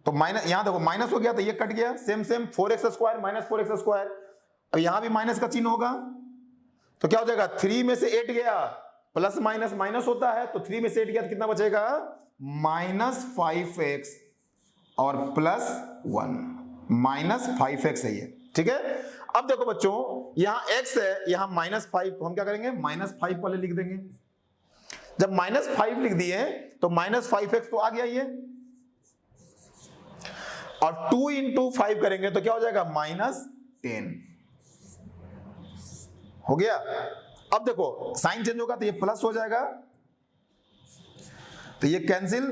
तो माइनस, यहां देखो माइनस हो गया तो ये कट गया, सेम 4x² - 4x²। अब यहां भी माइनस का चिन्ह होगा तो क्या हो जाएगा 3 में से 8 गया, प्लस माइनस माइनस होता है, तो 3 में से 8 गया तो कितना बचेगा -5x और +1 -5x है ये। ठीक है। अब देखो बच्चों, यहां x है, यहां -5, तो हम क्या करेंगे, -5 पहले लिख देंगे। जब -5 लिख दिए तो -5x तो आ गया ये, और 2 इंटू 5 करेंगे तो क्या हो जाएगा, -10 हो गया। अब देखो साइन चेंज होगा तो ये प्लस हो जाएगा, तो ये कैंसिल,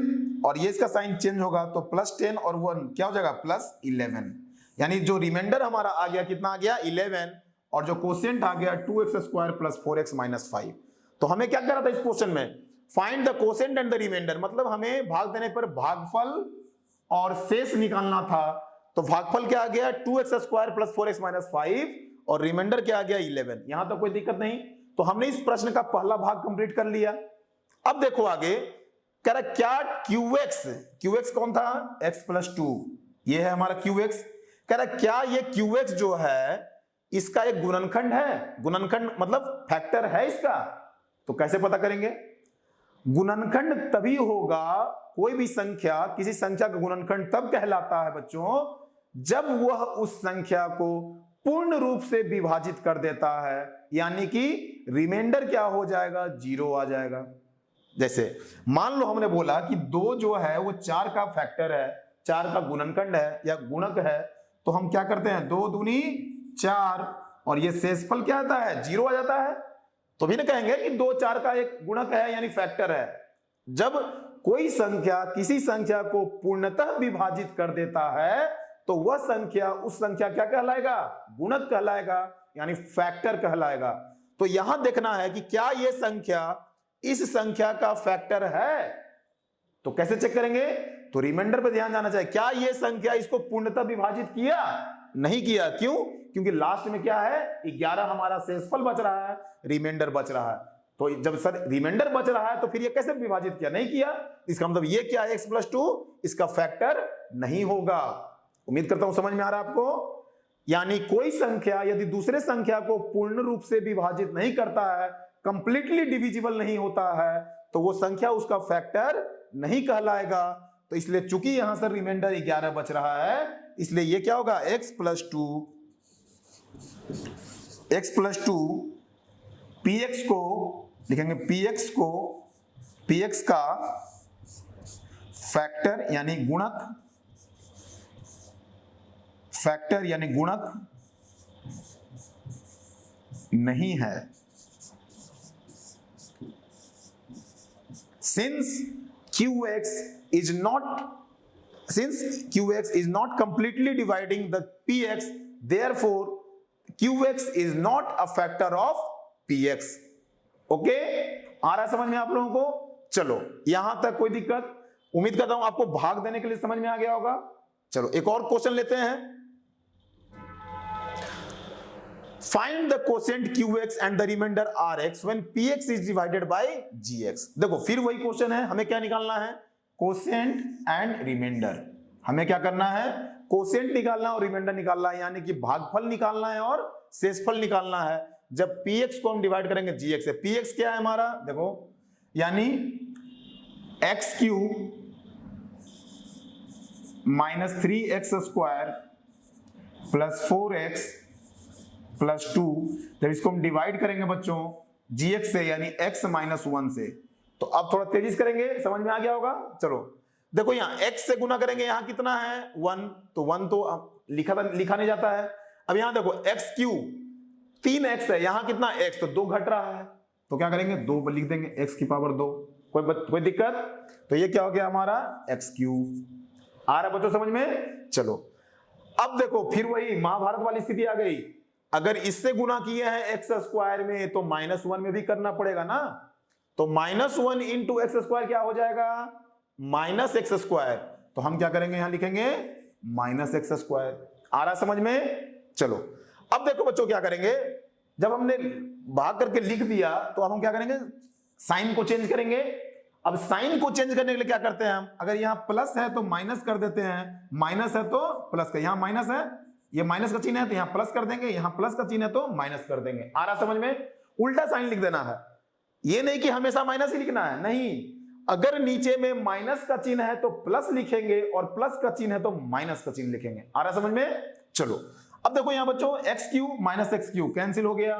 और ये इसका साइन चेंज होगा तो +10 और 1 क्या हो जाएगा, +11। यानी जो रिमाइंडर हमारा आ गया कितना आ गया, 11, और जो कोसेंट आ गया 2x² + 4x - 5। तो हमें क्या करना था इस क्वेश्चन में, find the quotient and the remainder, मतलब हमें भाग देने पर भागफल और शेष निकालना था। तो भागफल क्या आ गया, 2x² + 4x - 5, और रिमाइंडर क्या आ गया, 11। यहां तो कोई दिक्कत नहीं, तो हमने इस प्रश्न का पहला भाग कंप्लीट कर लिया। अब देखो आगे कह रहा क्या QX कौन था, x + 2, ये है हमारा QX। कह रहा क्या ये QX जो है इसका एक गुणनखंड है, गुणनखंड मतलब फैक्टर है इसका। तो कैसे पता करेंगे, गुणनखंड तभी होगा, कोई भी संख्या किसी संख्या का गुणनखंड तब कहलाता है बच्चों जब वह उस संख्या को पूर्ण रूप से विभाजित कर देता है, यानी कि रिमाइंडर क्या हो जाएगा, 0 आ जाएगा। जैसे मान लो हमने बोला कि 2 जो है वो 4 का फैक्टर है, 4 का गुणनखंड है या गुणक है, तो हम क्या करते हैं, 2 दूनी 4, और ये शेषफल क्या आता है, 0 आ जाता है। तो भी ना कहेंगे कि 2 4 का एक गुणक है यानी फैक्टर है। जब कोई संख्या किसी संख्या को पूर्णतः विभाजित कर देता है तो वह संख्या उस संख्या क्या कहलाएगा, गुणक कहलाएगा, यानी फैक्टर कहलाएगा। तो यहां देखना है कि क्या यह संख्या इस संख्या का फैक्टर है। तो कैसे चेक करेंगे, तो रिमाइंडर पर ध्यान जाना चाहिए, क्या यह संख्या इसको पूर्णतः विभाजित किया, नहीं किया। क्यों, क्योंकि लास्ट में क्या है, 11 हमारा शेषफल बच रहा है, रिमाइंडर बच रहा है। तो जब सर रिमाइंडर बच रहा है तो फिर ये कैसे विभाजित किया, नहीं किया। इसका मतलब ये क्या है, x + 2 इसका फैक्टर नहीं होगा। उम्मीद करता हूं समझ में आ रहा है आपको। यानी कोई संख्या यदि दूसरे संख्या को पूर्ण रूप से विभाजित नहीं करता है, कंप्लीटली डिविजिबल नहीं होता है, तो वो संख्या उसका फैक्टर नहीं कहलाएगा। तो इसलिए चूंकि यहां से रिमाइंडर 11 बच रहा है, इसलिए ये क्या होगा, x + 2 px को लिखेंगे, px का फैक्टर यानी गुणक नहीं है। Since QX is not completely dividing the PX, therefore QX is not a factor of PX. Okay, आ रहा है समझ में आप लोगों को। चलो यहां तक कोई दिक्कत, उम्मीद करता हूं आपको भाग देने के लिए समझ में आ गया होगा। चलो एक और क्वेश्चन लेते हैं। Find the quotient QX and the remainder RX when PX is divided by GX। देखो फिर वही क्वेश्चन है, हमें क्या निकालना है, कोसेंट एंड रिमाइंडर। हमें क्या करना है, कोसेंट निकालना और रिमाइंडर निकालना है, यानी कि भागफल निकालना है और शेषफल निकालना है। जब PX को हम डिवाइड करेंगे GX से, PX क्या है हमारा, देखो यानी x³ - 3x² + 4x + 2, जब इसको हम डिवाइड करेंगे बच्चों GX से यानी x - 1 से, तो अब थोड़ा तेजी से करेंगे, समझ में आ गया होगा। चलो देखो यहाँ x से गुना करेंगे, यहाँ कितना है 1, तो 1 तो लिखा नहीं जाता है। अब यहाँ देखो x³ 3x है, यहाँ कितना x, तो 2 घट रहा है, तो क्या करेंगे 2 लिख देंगे, x⁻²। कोई दिक्कत, तो ये क्या हो गया हमारा x³। आ रहा बच्चों समझ में। चलो अब देखो फिर वही महाभारत वाली स्थिति आ गई, अगर इससे गुना किए हैं x² में तो -1 में भी करना पड़ेगा ना। तो -1 × x² क्या हो जाएगा, -x²। तो हम क्या करेंगे, यहां लिखेंगे -x²। आ रहा समझ में। चलो अब देखो बच्चों क्या करेंगे, जब हमने भाग करके लिख दिया तो अब हम क्या करेंगे, साइन को चेंज करेंगे। अब साइन को चेंज करने के लिए क्या करते हैं हम, अगर यहां प्लस है तो माइनस कर देते हैं, माइनस है तो प्लस का, यहां माइनस है, ये माइनस का चिन्ह है तो यहां प्लस कर देंगे, यहां प्लस का चिन्ह है तो माइनस कर देंगे। आ रहा समझ में। उल्टा साइन लिख देना है, ये नहीं कि हमेशा माइनस ही लिखना है, नहीं, अगर नीचे में माइनस का चिन्ह है तो प्लस लिखेंगे और प्लस का चिन्ह है तो माइनस का चिन्ह लिखेंगे। आ रहा समझ में। चलो अब देखो यहाँ बच्चों x Q minus x Q cancel हो गया,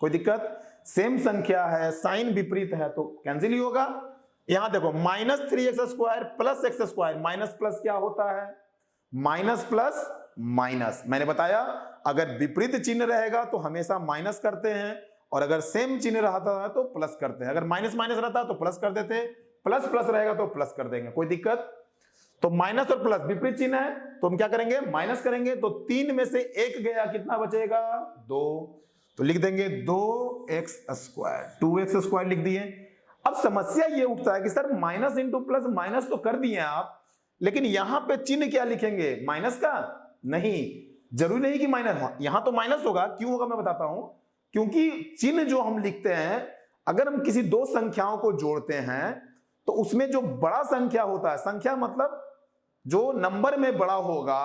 कोई दिक्कत? सेम संख्या है, साइन विपरीत है तो कैंसिल ही होगा। यहां देखो minus 3x² plus x², minus plus क्या होता है? Minus plus minus. मैंने बताया अगर विपरीत चिन्ह रहेगा तो हमेशा माइनस करते हैं, और अगर सेम चिन्ह रहता है तो प्लस करते हैं। अगर माइनस माइनस रहता है तो प्लस कर देते, प्लस प्लस रहेगा तो प्लस कर देंगे, कोई दिक्कत? तो माइनस और प्लस विपरीत चिन्ह है तो हम क्या करेंगे? माइनस करेंगे। तो 3 में से 1 गया, कितना बचेगा? 2। तो लिख देंगे 2x², 2x² लिख दिए। अब समस्या ये उठता है कि sir minus into plus, minus तो कर दिए आप, लेकिन यहां पे चिन्ह क्या लिखेंगे? माइनस का? नहीं, जरूरी नहीं कि माइनस, यहां तो माइनस होगा। क्यों होगा मैं बताता हूं। क्योंकि चिन्ह जो हम लिखते हैं, अगर हम किसी दो संख्याओं को जोड़ते हैं तो उसमें जो बड़ा संख्या होता है, संख्या मतलब जो नंबर में बड़ा होगा,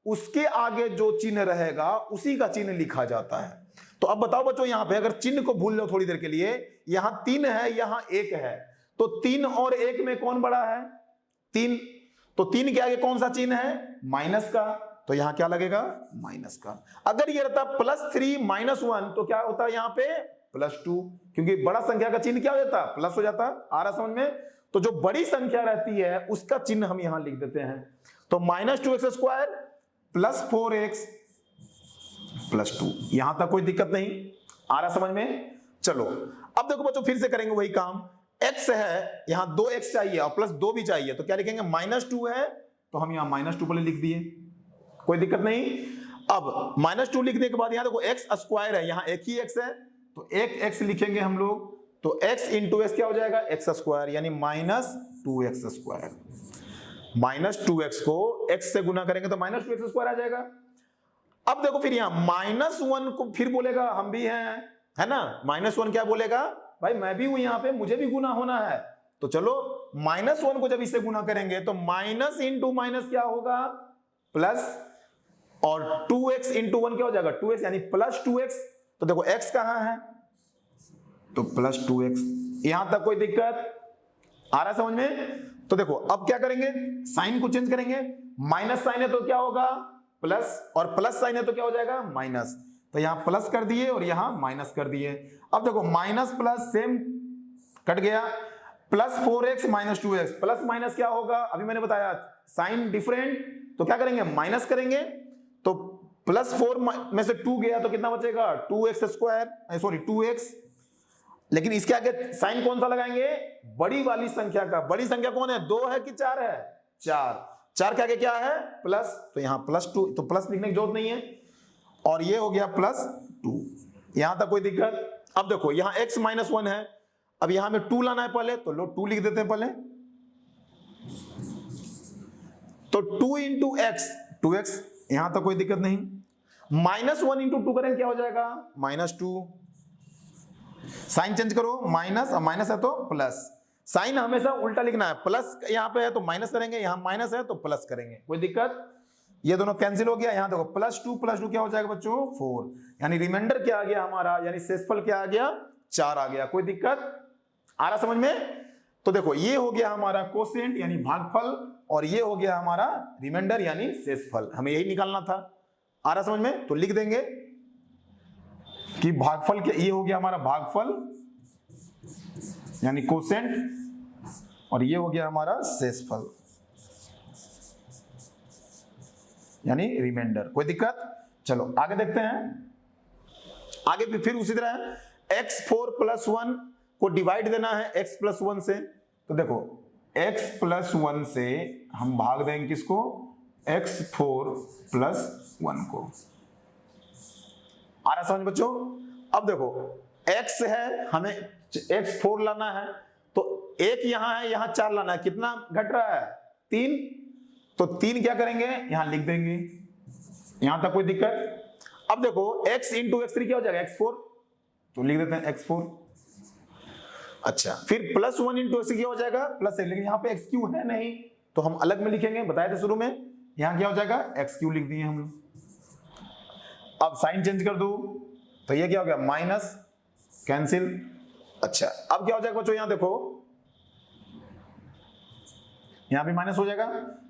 उसके आगे जो चिन्ह रहेगा उसी का चिन्ह लिखा जाता है। तो अब बताओ बच्चों, यहां पे अगर चिन्ह को भूल लो थोड़ी देर के लिए, यहां 3 है, यहां 1 है, तो 3 और 1 में कौन बड़ा है? 3। तो 3 के आगे कौन सा चिन्ह है? माइनस का, तो यहां क्या लगेगा? माइनस का। अगर ये रहता +3 -1 तो क्या होता है यहां पे? +2, क्योंकि बड़ा संख्या का चिन्ह क्या हो जाता? प्लस हो जाता। आ रहा समझ में? तो जो बड़ी संख्या रहती है उसका चिन्ह हम यहां लिख देते हैं। तो -2x² प्लस 4x प्लस 2, यहां तक कोई दिक्कत नहीं? आ रहा समझ में? चलो अब देखो बच्चों, फिर से करेंगे वही काम। x है, यहां 2x चाहिए और प्लस 2 भी चाहिए, तो क्या लिखेंगे? -2 है तो हम यहां -2 पहले लिख दिए, कोई दिक्कत नहीं। अब -2 लिखने के बाद यहां देखो x² है, यहां एक ही x है तो एक x लिखेंगे हम लोग। तो x इंटू x क्या हो जाएगा? x², यानी -2x²। -2x को x से गुना करेंगे तो -2x² आ जाएगा। अब देखो फिर यहां -1 को फिर बोलेगा हम भी हैं, है ना? -1 क्या बोलेगा? भाई मैं भी हूं यहां पे, मुझे भी गुना होना है। तो चलो -1 को जब इससे गुना करेंगे तो माइनस इंटू माइनस क्या होगा? प्लस, और 2x इंटू 1 क्या हो जाएगा? 2x, यानी +2x। तो देखो x कहां है? तो +2x। यहां तक कोई दिक्कत? आ रहा समझ में? तो देखो अब क्या करेंगे? साइन को चेंज करेंगे। माइनस साइन है तो क्या होगा? प्लस, और प्लस साइन है तो क्या हो जाएगा? माइनस। तो यहां प्लस कर दिए और यहां माइनस कर दिए। अब देखो माइनस प्लस सेम कट गया। +4x -2x, प्लस माइनस क्या होगा? अभी मैंने बताया साइन डिफरेंट, तो क्या करेंगे? माइनस करेंगे। तो +4 में से 2 गया तो कितना बचेगा? 2x², sorry 2x। लेकिन इसके आगे साइन कौन सा लगाएंगे? बड़ी वाली संख्या का। बड़ी संख्या कौन है? 2 है कि 4 है? 4 के आगे क्या है? प्लस, तो यहां +2, तो प्लस लिखने की जरूरत नहीं है। और ये हो गया +2, यहां तक कोई दिक्कत? अब देखो यहां x -1 है, अब यहां में 2 लाना है पहले, तो लो 2 लिख देते हैं पहले। तो 2 इंटू x, 2x, यहां तक कोई दिक्कत नहीं। -1 इंटू 2 करेंगे क्या हो जाएगा? -2। साइन चेंज करो, माइनस, माइनस है तो प्लस। साइन हमेशा उल्टा लिखना है, प्लस यहां पे है तो माइनस करेंगे, यहां माइनस है तो प्लस करेंगे, कोई दिक्कत? ये दोनों कैंसिल हो गया। यहां देखो +2 क्या हो जाएगा बच्चों? 4, यानी रिमाइंडर क्या आ गया हमारा? यानी शेषफल क्या आ गया? 4 आ गया, कोई दिक्कत? आ रहा समझ में? तो देखो ये हो गया हमारा कोसेंट यानी भागफल, और ये हो गया हमारा रिमाइंडर यानी शेषफल। हमें यही निकालना था। आ रहा समझ में? तो लिख देंगे कि भागफल के, ये हो गया हमारा भागफल यानी कोसेंट, और ये हो गया हमारा शेषफल यानी रिमाइंडर, कोई दिक्कत? चलो आगे देखते हैं। आगे भी फिर उसी तरह x4 + 1 को डिवाइड देना है x + 1 से। तो देखो x + 1 से हम भाग देंगे किसको? x4 + 1 को। आ रहा समझ बच्चों? अब देखो x है, हमें x4 लाना है, तो 1 यहां है, यहां 4 लाना है, कितना घट रहा है? 3। तो 3 क्या करेंगे? यहां लिख देंगे, यहां तक कोई दिक्कत? अब देखो x इंटू x3 क्या हो जाएगा? x4, तो लिख देते हैं x4। अच्छा, फिर +1 इंटू x क्या हो जाएगा? +1, लेकिन यहां पे x3 है नहीं तो हम अलग में लिखेंगे, बताए थे शुरू में। यहां क्या हो जाएगा? x3 लिख दिए हम। अब साइन चेंज कर दो, तो ये क्या हो गया? Minus, cancel. अच्छा, अब क्या हो जाएगा बच्चों? यहां देखो, यहां भी माइनस हो जाएगा,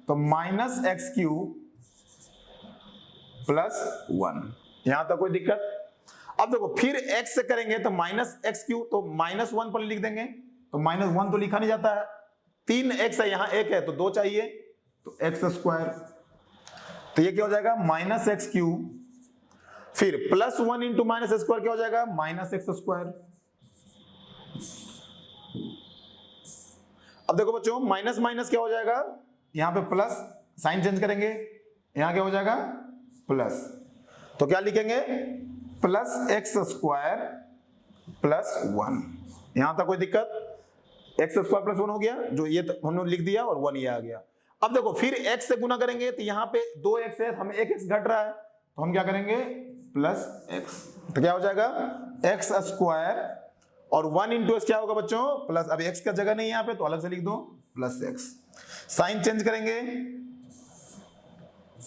तो -x³ +1। यहां तक कोई दिक्कत? अब देखो फिर x से करेंगे तो -x3, तो -1 पर लिख देंगे, तो -1 तो लिखा नहीं जाता है, 3x है, यहां 1 है तो 2 चाहिए, तो x²। तो ये क्या हो जाएगा -x3, फिर +1 इंटू -x² क्या हो जाएगा -x²। अब देखो बच्चों माइनस माइनस क्या हो जाएगा, यहां पे प्लस, साइन चेंज करेंगे, यहां क्या हो जाएगा प्लस, तो क्या लिखेंगे +x² +1। यहां तक कोई दिक्कत? x² +1 हो गया, जो ये हमने लिख दिया, और 1 ये आ गया। अब देखो फिर x से गुना करेंगे, तो यहाँ पे 2x है, हमें 1x घट रहा है, तो हम क्या करेंगे +x, तो क्या हो जाएगा x² और 1 इंटू एक्स क्या होगा बच्चों प्लस, अब x का जगह नहीं है यहाँ पे तो अलग से लिख दो +x, साइन चेंज करेंगे,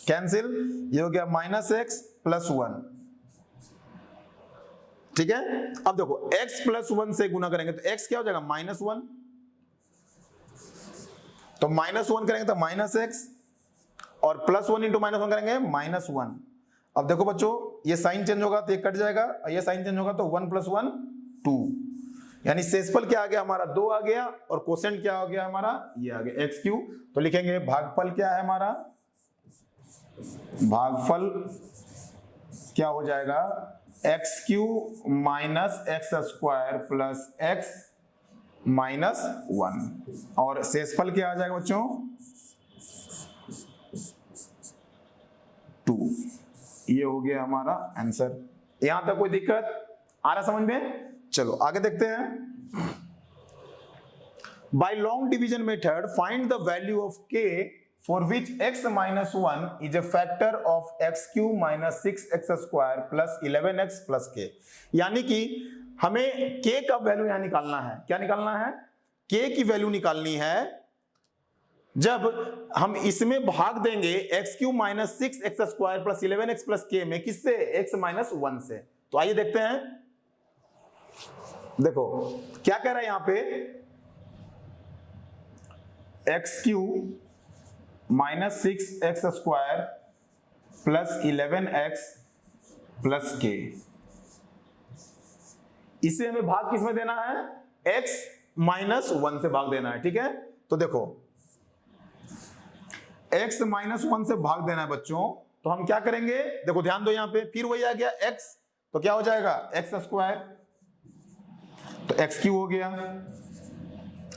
कैंसिल, ये हो गया -x +1। ठीक है, अब देखो x +1 से गुना करेंगे तो x क्या हो जाएगा -1, तो -1 करेंगे तो -x, और +1 इंटू -1 करेंगे -1। अब देखो बच्चों ये साइन चेंज होगा तो ये कट जाएगा, और ये साइन चेंज होगा तो 1 + 1 2, यानी शेषफल क्या आ गया हमारा 2 आ गया, और कोसेंट क्या हो गया हमारा ये आ गया x3। तो लिखेंगे भागफल क्या है हमारा, भागफल क्या हो जाएगा x3 - x² + x -1, और शेषफल क्या आ जाएगा बच्चों 2। ये हो गया हमारा आंसर। यहां तक कोई दिक्कत आ रहा समझ में? चलो आगे देखते हैं। By long division method find the value of k for which x - 1 is a factor of x³ - 6x² + 11x + k। यानी कि हमें k का वैल्यू यहां निकालना है। क्या निकालना है? k की वैल्यू निकालनी है जब हम इसमें भाग देंगे x³ - 6x² + 11x + k में, किससे x - 1 से। तो आइए देखते हैं, देखो क्या कह रहा है यहां पे, x³ - 6x² + 11x + k, इसे हमें भाग किस में देना है x - 1 से भाग देना है। ठीक है, तो देखो x - 1 से भाग देना है बच्चों, तो हम क्या करेंगे, देखो ध्यान दो यहां पे, फिर वही आ गया x, तो क्या हो जाएगा x², तो x³ हो गया,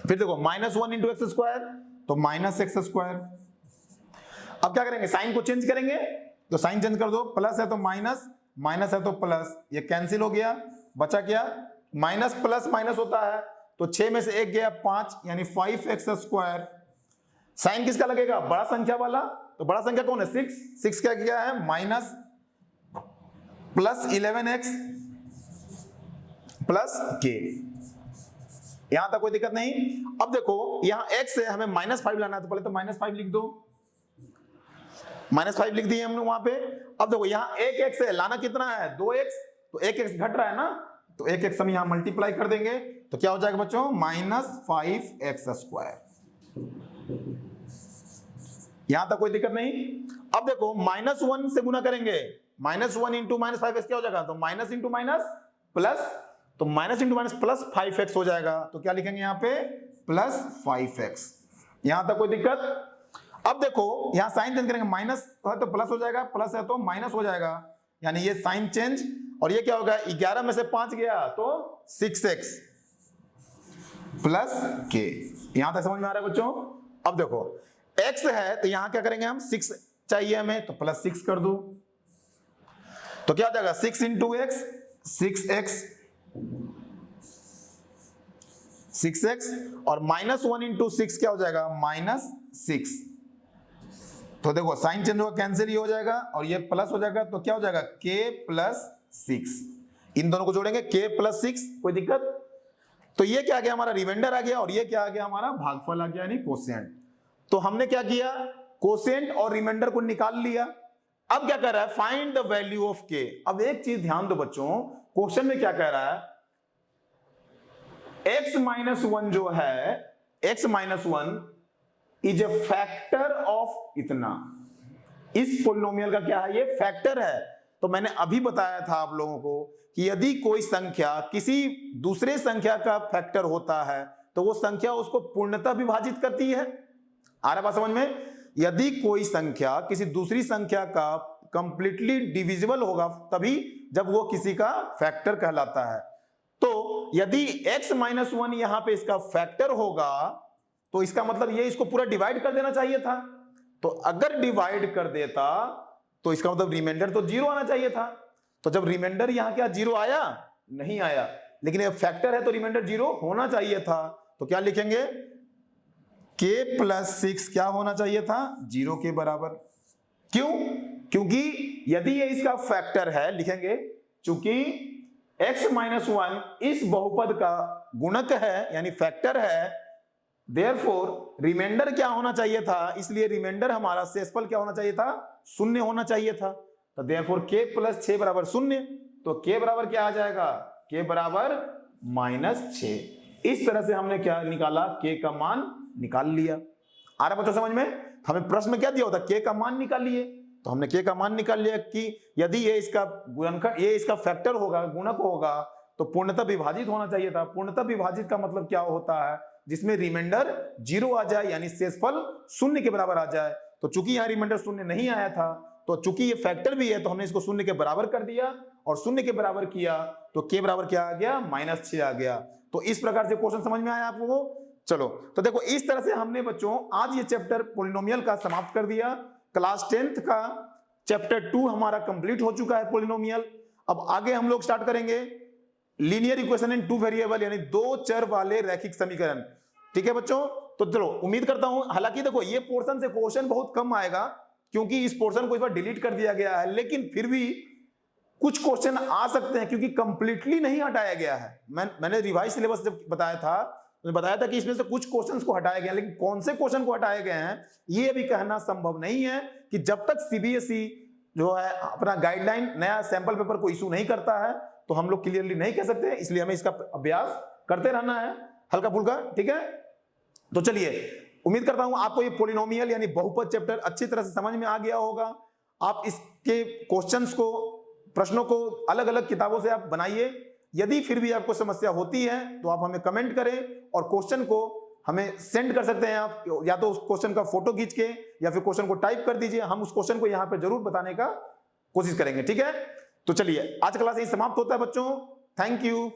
फिर देखो -1 इंटू x², तो -x²। अब क्या करेंगे, साइन को चेंज करेंगे, तो साइन चेंज कर दो, प्लस है तो माइनस, माइनस है तो प्लस, ये कैंसिल हो गया, बचा क्या माइनस प्लस माइनस होता है, तो 6 में से 1 गया 5, यानी 5x²। साइन किसका लगेगा, बड़ा संख्या वाला, तो बड़ा संख्या कौन है 6, 6 क्या किया है minus plus 11x plus k। यहां तक कोई दिक्कत नहीं। अब देखो यहां x है, हमें -5 लाना है, तो पहले तो -5 लिख दो, -5 लिख दिए हमने वहां पे। अब देखो यहां 1x है, लाना कितना है 2x, तो 1x घट रहा है ना, तो 1x हम यहां मल्टीप्लाई कर देंगे, तो क्या हो जाएगा बच्चों -5x²। यहां तक कोई दिक्कत नहीं। अब देखो -1 से गुना करेंगे, -1 इंटू -5x क्या हो जाएगा, तो माइनस इंटू माइनस प्लस, तो minus into minus plus 5x हो जाएगा, तो क्या लिखेंगे यहाँ पे +5x। यहां तक कोई दिक्कत? अब देखो यहां साइन चेंज करेंगे, माइनस है तो प्लस हो जाएगा, प्लस है तो माइनस हो जाएगा, यानी ये साइन चेंज, और ये क्या होगा 11 में से 5 गया तो 6x प्लस k। यहां तक समझ में आ रहा है बच्चों? अब देखो x है तो यहां क्या करेंगे हम, 6 चाहिए हमें, तो +6 कर दो, तो क्या हो जाएगा 6 इंटू x 6x, और -1 इंटू 6 क्या हो जाएगा -6। तो देखो साइन चेंज होगा, कैंसिल ही हो जाएगा, और ये प्लस हो जाएगा, तो क्या हो जाएगा k + 6। इन दोनों को जोड़ेंगे k + 6, कोई दिक्कत? तो ये क्या आ गया हमारा रिमाइंडर आ गया, और ये क्या आ गया हमारा भागफल आ गया, यानी कोसेंट। तो हमने क्या किया, कोसेंट और रिमाइंडर को निकाल लिया। अब क्या कर रहा है, find the value of k। अब एक चीज ध्यान दो बच्चों, क्वेश्चन में क्या कह रहा है, x - 1 जो है, x - 1 is a factor of इतना, इस पॉलिनोमियल का क्या है, ये फैक्टर है। तो मैंने अभी बताया था आप लोगों को कि यदि कोई संख्या किसी दूसरे संख्या का फैक्टर होता है तो वो संख्या उसको पूर्णतः विभाजित करती है। आ रहा बात समझ में? यदि कोई संख्या किसी दूसरी संख्या का कंप्लीटली डिविजिबल होगा तभी जब वो किसी का फैक्टर कहलाता है। तो यदि x माइनस 1 यहां पे इसका फैक्टर होगा तो इसका मतलब ये इसको पूरा डिवाइड कर देना चाहिए था। तो अगर डिवाइड कर देता तो इसका मतलब रिमाइंडर तो 0 आना चाहिए था। तो जब रिमाइंडर यहां क्या 0 आया? नहीं आया। लेकिन ये फैक्टर है तो रिमाइंडर 0 होना चाहिए था। तो क्या लिखेंगे? k प्लस 6 क्या होना चाहिए था? 0 के बराबर। क्यों? क्योंकि यदि ये इसका फैक्टर है, लिखेंगे चूंकि x माइनस 1 इस बहुपद का गुणक है यानी फैक्टर है, देयरफॉर रिमाइंडर क्या होना चाहिए था? इसलिए रिमाइंडर हमारा शेषफल क्या होना चाहिए था? 0 होना चाहिए था। तो देयरफॉर k प्लस 6 बराबर 0। तो k बराबर क्या आ जाएगा? k बराबर -6। इस तरह से हमने क्या निकाला? k का मान निकाल लिया। आ रहा बच्चों समझ में? हमें प्रश्न में क्या दिया होता? k का मान निकालिए। तो हमने k का मान निकाल लिया कि यदि ये इसका गुणनखंड, ये इसका फैक्टर होगा, गुणक होगा, तो पूर्णतः विभाजित होना चाहिए था। पूर्णतः विभाजित का मतलब क्या होता है? जिसमें रिमाइंडर 0 आ जाए यानी शेषफल 0 के बराबर आ जाए। तो चूंकि यहाँ रिमाइंडर 0 नहीं आया था, तो चूंकि ये फैक्टर भी है तो हमने इसको 0 के बराबर कर दिया और 0 के बराबर किया तो k बराबर क्या आ गया? -6 आ गया। तो इस प्रकार से क्वेश्चन समझ में आया आप लोगों को? चलो तो देखो इस तरह से हमने बच्चों आज ये चैप्टर पॉलिनोमियल का समाप्त कर दिया। क्लास 10th का चैप्टर 2 हमारा कंप्लीट हो चुका है पॉलिनोमियल। अब आगे हम लोग स्टार्ट करेंगे लीनियर इक्वेशन इन 2 वेरिएबल यानी 2 चर वाले रैखिक समीकरण। ठीक है बच्चों? तो चलो उम्मीद करता हूं, हालांकि देखो ये पोर्शन से क्वेश्चन बहुत कम आएगा क्योंकि इस पोर्शन को इस बार डिलीट कर दिया गया है, लेकिन फिर भी कुछ क्वेश्चन आ सकते हैं क्योंकि कंप्लीटली नहीं हटाया गया है। मैंने रिवाइज सिलेबस जब बताया था तो बताया था कि इसमें से कुछ क्वेश्चंस को हटाया गया, लेकिन कौन से क्वेश्चन को हटाए गए हैं ये भी कहना संभव नहीं है कि जब तक सीबीएसई जो है अपना गाइडलाइन नया सैंपल पेपर को इशू नहीं करता है तो हम लोग क्लियरली नहीं कह सकते। इसलिए हमें इसका अभ्यास करते रहना है हल्का फुल्का। ठीक है? तो चलिए उम्मीद करता हूं आपको ये पॉलिनोमियल यानी बहुपद चैप्टर अच्छी तरह से समझ में आ गया होगा। आप इसके क्वेश्चंस को, प्रश्नों को अलग अलग किताबों से आप बनाइए। यदि फिर भी आपको समस्या होती है तो आप हमें कमेंट करें और क्वेश्चन को हमें सेंड कर सकते हैं आप, या तो उस क्वेश्चन का फोटो खींच के या फिर क्वेश्चन को टाइप कर दीजिए। हम उस क्वेश्चन को यहाँ पे जरूर बताने का कोशिश करेंगे। ठीक है? तो चलिए आज क्लास यही समाप्त होता है बच्चों। Thank you.